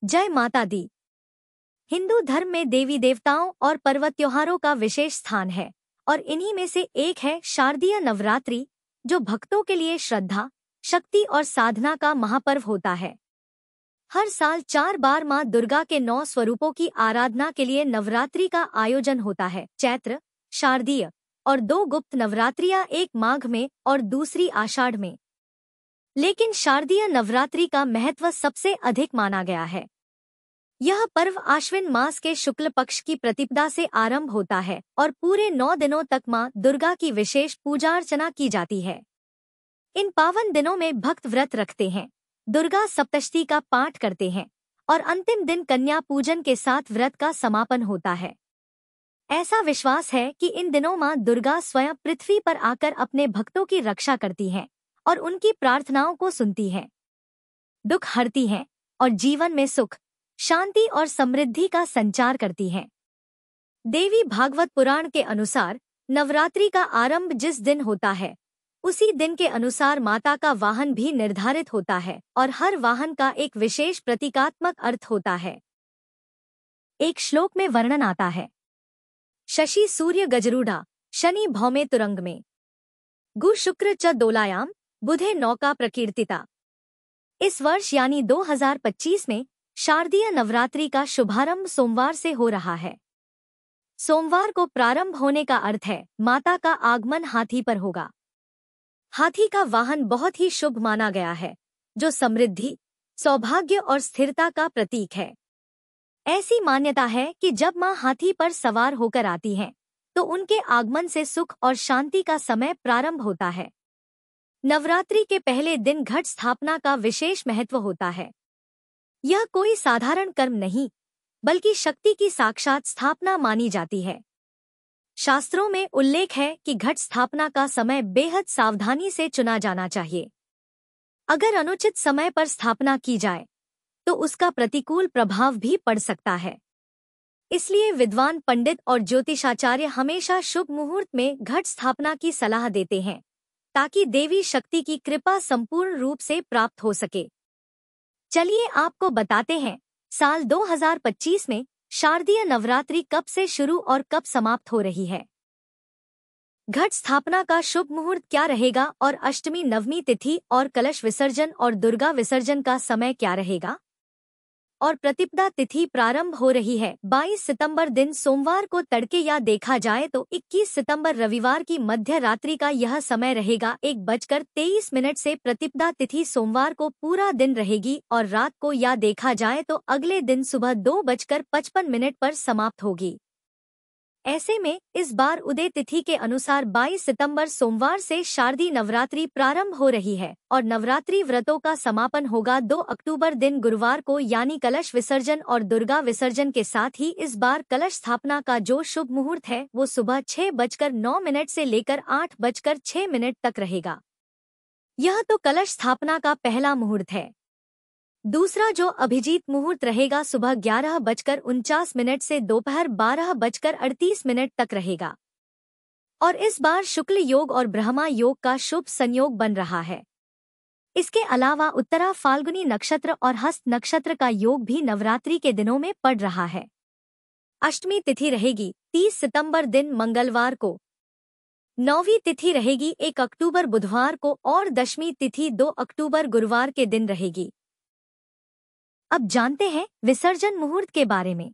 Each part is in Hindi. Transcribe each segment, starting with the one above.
जय माता दी। हिंदू धर्म में देवी देवताओं और पर्व त्योहारों का विशेष स्थान है और इन्हीं में से एक है शारदीय नवरात्रि, जो भक्तों के लिए श्रद्धा, शक्ति और साधना का महापर्व होता है। हर साल 4 बार मां दुर्गा के 9 स्वरूपों की आराधना के लिए नवरात्रि का आयोजन होता है। चैत्र, शारदीय और 2 गुप्त नवरात्रियां, एक माघ में और दूसरी आषाढ़ में। लेकिन शारदीय नवरात्रि का महत्व सबसे अधिक माना गया है। यह पर्व आश्विन मास के शुक्ल पक्ष की प्रतिपदा से आरंभ होता है और पूरे 9 दिनों तक मां दुर्गा की विशेष पूजा अर्चना की जाती है। इन पावन दिनों में भक्त व्रत रखते हैं, दुर्गा सप्तशती का पाठ करते हैं और अंतिम दिन कन्या पूजन के साथ व्रत का समापन होता है। ऐसा विश्वास है कि इन दिनों मां दुर्गा स्वयं पृथ्वी पर आकर अपने भक्तों की रक्षा करती हैं और उनकी प्रार्थनाओं को सुनती हैं, दुख हरती हैं और जीवन में सुख, शांति और समृद्धि का संचार करती हैं। देवी भागवत पुराण के अनुसार नवरात्रि का आरंभ जिस दिन होता है, उसी दिन के अनुसार माता का वाहन भी निर्धारित होता है और हर वाहन का एक विशेष प्रतीकात्मक अर्थ होता है। एक श्लोक में वर्णन आता है, शशि सूर्य गजरूढ़ा, शनि भौमे तुरंग में, गु शुक्र च दोलायाम, बुधे नौका प्रकीर्तिता। इस वर्ष यानी 2025 में शारदीय नवरात्रि का शुभारंभ सोमवार से हो रहा है। सोमवार को प्रारंभ होने का अर्थ है माता का आगमन हाथी पर होगा। हाथी का वाहन बहुत ही शुभ माना गया है, जो समृद्धि, सौभाग्य और स्थिरता का प्रतीक है। ऐसी मान्यता है कि जब मां हाथी पर सवार होकर आती हैं, तो उनके आगमन से सुख और शांति का समय प्रारंभ होता है। नवरात्रि के पहले दिन घट स्थापना का विशेष महत्व होता है। यह कोई साधारण कर्म नहीं, बल्कि शक्ति की साक्षात स्थापना मानी जाती है। शास्त्रों में उल्लेख है कि घट स्थापना का समय बेहद सावधानी से चुना जाना चाहिए। अगर अनुचित समय पर स्थापना की जाए, तो उसका प्रतिकूल प्रभाव भी पड़ सकता है। इसलिए विद्वान पंडित और ज्योतिषाचार्य हमेशा शुभ मुहूर्त में घट स्थापना की सलाह देते हैं, ताकि देवी शक्ति की कृपा संपूर्ण रूप से प्राप्त हो सके। चलिए आपको बताते हैं, साल 2025 में शारदीय नवरात्रि कब से शुरू और कब समाप्त हो रही है। घट स्थापना का शुभ मुहूर्त क्या रहेगा और अष्टमी, नवमी तिथि और कलश विसर्जन और दुर्गा विसर्जन का समय क्या रहेगा। और प्रतिपदा तिथि प्रारंभ हो रही है 22 सितंबर दिन सोमवार को तड़के, या देखा जाए तो 21 सितंबर रविवार की मध्य रात्रि का यह समय रहेगा 1:23 से। प्रतिपदा तिथि सोमवार को पूरा दिन रहेगी और रात को, या देखा जाए तो अगले दिन सुबह 2:55 पर समाप्त होगी। ऐसे में इस बार उदय तिथि के अनुसार 22 सितंबर सोमवार से शारदीय नवरात्रि प्रारंभ हो रही है और नवरात्रि व्रतों का समापन होगा 2 अक्टूबर दिन गुरुवार को, यानी कलश विसर्जन और दुर्गा विसर्जन के साथ ही। इस बार कलश स्थापना का जो शुभ मुहूर्त है वो सुबह 6:09 से लेकर 8:06 तक रहेगा। यह तो कलश स्थापना का पहला मुहूर्त है। दूसरा जो अभिजीत मुहूर्त रहेगा सुबह 11:49 से दोपहर 12:38 तक रहेगा और इस बार शुक्ल योग और ब्रह्मा योग का शुभ संयोग बन रहा है। इसके अलावा उत्तरा फाल्गुनी नक्षत्र और हस्त नक्षत्र का योग भी नवरात्रि के दिनों में पड़ रहा है। अष्टमी तिथि रहेगी 30 सितंबर दिन मंगलवार को, नौवीं तिथि रहेगी 1 अक्टूबर बुधवार को और 10वीं तिथि 2 अक्टूबर गुरुवार के दिन रहेगी। अब जानते हैं विसर्जन मुहूर्त के बारे में।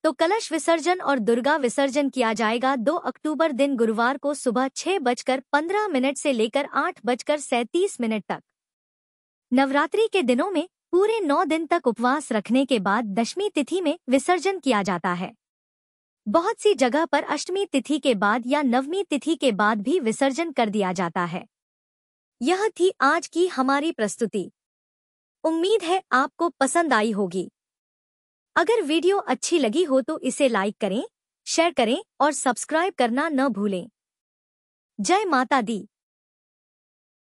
तो कलश विसर्जन और दुर्गा विसर्जन किया जाएगा 2 अक्टूबर दिन गुरुवार को सुबह 6:15 से लेकर 8:37 तक। नवरात्रि के दिनों में पूरे 9 दिन तक उपवास रखने के बाद 10वीं तिथि में विसर्जन किया जाता है। बहुत सी जगह पर अष्टमी तिथि के बाद या 9वीं तिथि के बाद भी विसर्जन कर दिया जाता है। यह थी आज की हमारी प्रस्तुति। उम्मीद है आपको पसंद आई होगी। अगर वीडियो अच्छी लगी हो तो इसे लाइक करें, शेयर करें और सब्सक्राइब करना न भूलें। जय माता दी।